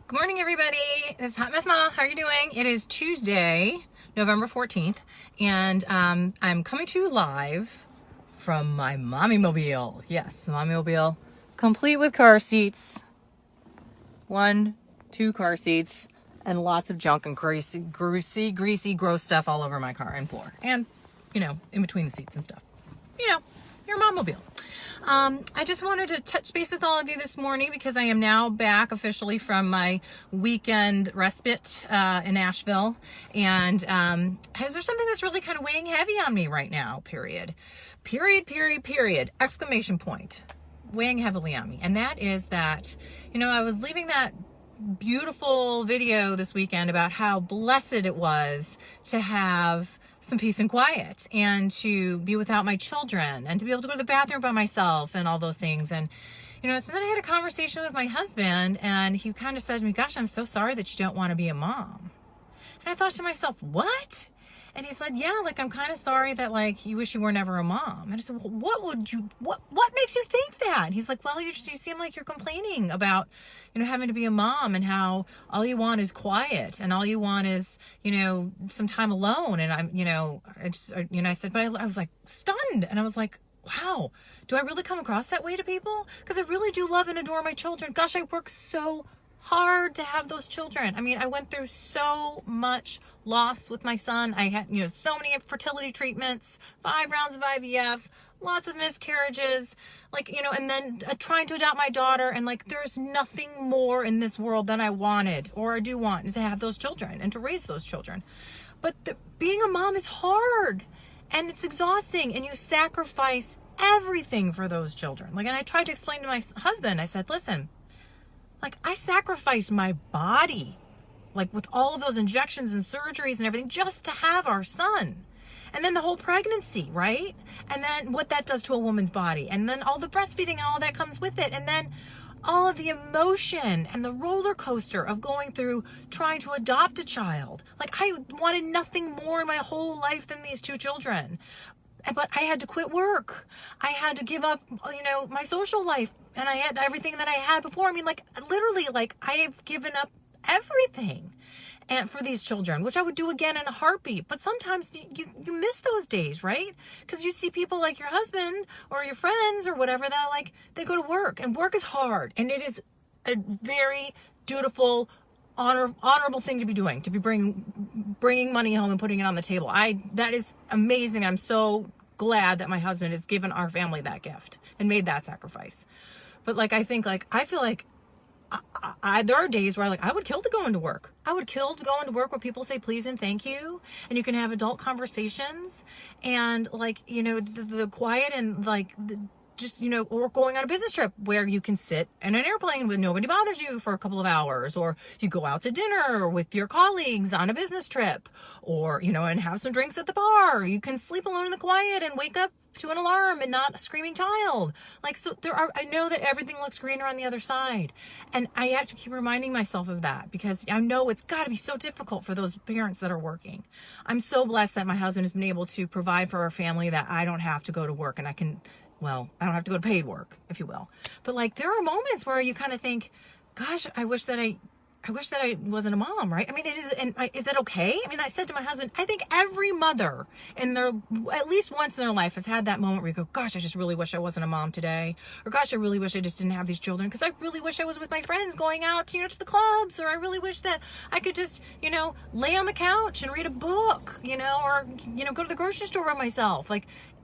Good morning, everybody. This is Hot Mess Mom. How are you doing? It is Tuesday, November 14th, and I'm coming to you live from my mommy mobile. Yes, the mommy mobile, complete with car seats. 1, 2 car seats, and lots of junk and greasy, gross stuff all over my car and floor. And, in between the seats and stuff. Your mom mobile. I just wanted to touch base with all of you this morning because I am now back officially from my weekend respite in Asheville. And is there something that's really kind of weighing heavy on me right now? Period. Exclamation point. Weighing heavily on me. And that is that, I was leaving that beautiful video this weekend about how blessed it was to have some peace and quiet and to be without my children and to be able to go to the bathroom by myself and all those things. And, so then I had a conversation with my husband and he kind of said to me, gosh, I'm so sorry that you don't want to be a mom. And I thought to myself, what? And he said, yeah, I'm kind of sorry that you wish you were never a mom. And I said, well, what makes you think that? And he's like, well, you seem like you're complaining about, having to be a mom and how all you want is quiet and all you want is, some time alone. And I said, but I was stunned. And I was like, wow, do I really come across that way to people? Because I really do love and adore my children. Gosh, I work so hard to have those children. I mean, I went through so much loss with my son. I had, so many fertility treatments, 5 rounds of IVF, lots of miscarriages, and then trying to adopt my daughter. And there's nothing more in this world than I wanted, or I do want, is to have those children and to raise those children. But being a mom is hard and it's exhausting and you sacrifice everything for those children. And I tried to explain to my husband, I said, listen, I sacrificed my body, with all of those injections and surgeries and everything just to have our son. And then the whole pregnancy, right? And then what that does to a woman's body. And then all the breastfeeding and all that comes with it. And then all of the emotion and the roller coaster of going through trying to adopt a child. I wanted nothing more in my whole life than these 2 children. But I had to quit work. I had to give up, my social life. And I had everything that I had before. I mean, literally, I have given up everything and for these children, which I would do again in a heartbeat. But sometimes you miss those days, right? Because you see people like your husband or your friends or whatever that they go to work. And work is hard. And it is a very dutiful, honorable thing to be doing, to be bringing money home and putting it on the table. That is amazing. I'm so glad that my husband has given our family that gift and made that sacrifice. But I feel like there are days where I would kill to go into work. I would kill to go into work where people say please and thank you, and you can have adult conversations, and the quiet and or going on a business trip where you can sit in an airplane when nobody bothers you for a couple of hours, or you go out to dinner with your colleagues on a business trip, or, and have some drinks at the bar. You can sleep alone in the quiet and wake up to an alarm and not a screaming child. I know that everything looks greener on the other side. And I have to keep reminding myself of that because I know it's got to be so difficult for those parents that are working. I'm so blessed that my husband has been able to provide for our family, that I don't have to go to work and I don't have to go to paid work, if you will. But there are moments where you kind of think, gosh, I wish that I wasn't a mom, right? I mean, is that okay? I mean, I said to my husband, I think every mother at least once in their life has had that moment where you go, gosh, I just really wish I wasn't a mom today. Or gosh, I really wish I just didn't have these children because I really wish I was with my friends going out, to the clubs. Or I really wish that I could just, lay on the couch and read a book, or, go to the grocery store by myself.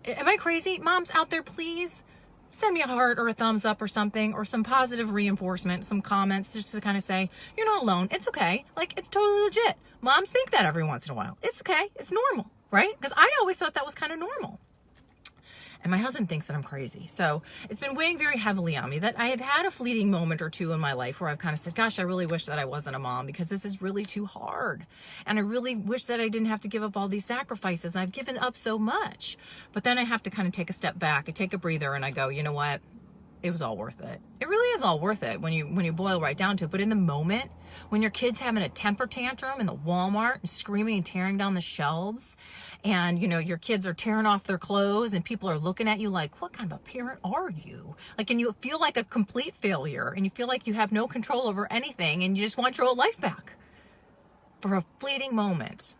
Am I crazy? Moms out there, please send me a heart or a thumbs up or something, or some positive reinforcement, some comments just to kind of say, you're not alone. It's okay. It's totally legit. Moms think that every once in a while. It's okay. It's normal, right? Because I always thought that was kind of normal. And my husband thinks that I'm crazy. So it's been weighing very heavily on me that I have had a fleeting moment or two in my life where I've kind of said, gosh, I really wish that I wasn't a mom because this is really too hard. And I really wish that I didn't have to give up all these sacrifices. I've given up so much. But then I have to kind of take a step back. I take a breather and I go, you know what? it was all worth it. It really is all worth it when you boil right down to it. But in the moment, when your kid's having a temper tantrum in the Walmart and screaming and tearing down the shelves, and your kids are tearing off their clothes and people are looking at you like, what kind of a parent are you? Like, and you feel like a complete failure and you feel like you have no control over anything and you just want your old life back for a fleeting moment.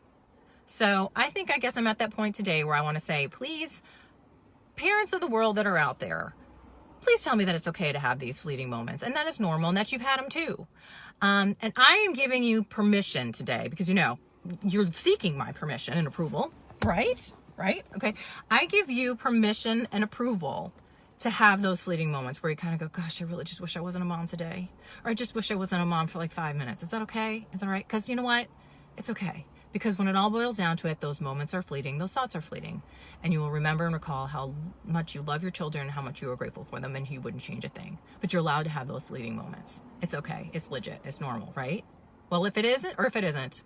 So I guess I'm at that point today where I want to say, please, parents of the world that are out there, please tell me that it's okay to have these fleeting moments and that it's normal and that you've had them too. And I am giving you permission today because, you're seeking my permission and approval, right? Right? Okay. I give you permission and approval to have those fleeting moments where you kind of go, gosh, I really just wish I wasn't a mom today. Or I just wish I wasn't a mom for like 5 minutes. Is that okay? Is that all right? Because you know what? It's okay. Because when it all boils down to it, those moments are fleeting, those thoughts are fleeting. And you will remember and recall how much you love your children and how much you are grateful for them, and you wouldn't change a thing. But you're allowed to have those fleeting moments. It's okay. It's legit. It's normal, right? Well, if it isn't, or if it isn't,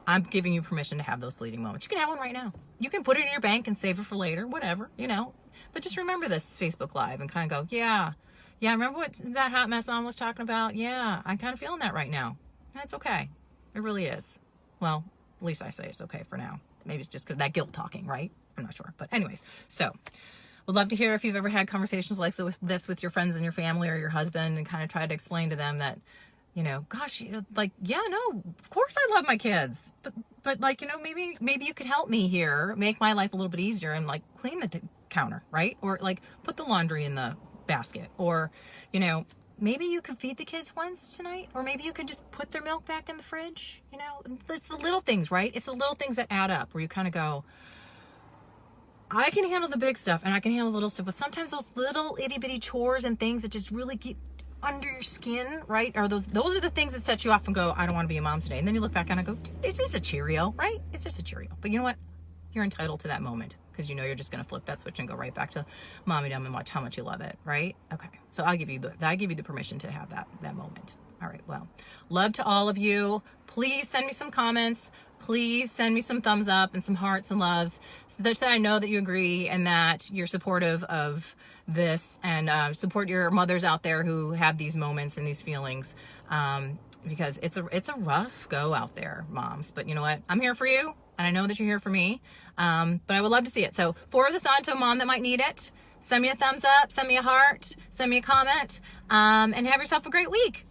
I'm giving you permission to have those fleeting moments. You can have one right now. You can put it in your bank and save it for later, whatever, But just remember this Facebook Live and kind of go, yeah, remember what that hot mess mom was talking about? Yeah, I'm kind of feeling that right now. And it's okay. It really is. Well, at least I say it's okay for now. Maybe it's just because that guilt talking, right? I'm not sure. But anyways, so would love to hear if you've ever had conversations like this with your friends and your family or your husband and kind of try to explain to them that, gosh, no, of course I love my kids. But maybe you could help me here, make my life a little bit easier and like clean the counter, right? Or like put the laundry in the basket or, maybe you could feed the kids once tonight, or maybe you could just put their milk back in the fridge. It's the little things, right? It's the little things that add up where you kind of go, I can handle the big stuff and I can handle the little stuff, but sometimes those little itty bitty chores and things that just really get under your skin, right? Are those are the things that set you off and go, I don't want to be a mom today. And then you look back and I go, dude, it's just a Cheerio, right? It's just a Cheerio. But you know what? You're entitled to that moment because you're just going to flip that switch and go right back to mommydom and watch how much you love it, right? Okay. So I give you the permission to have that moment. All right. Well, love to all of you. Please send me some comments. Please send me some thumbs up and some hearts and loves so that I know that you agree and that you're supportive of this and support your mothers out there who have these moments and these feelings. Because it's a rough go out there, moms. But you know what? I'm here for you. And I know that you're here for me, but I would love to see it. So forward this on to a mom that might need it. Send me a thumbs up, send me a heart, send me a comment, and have yourself a great week.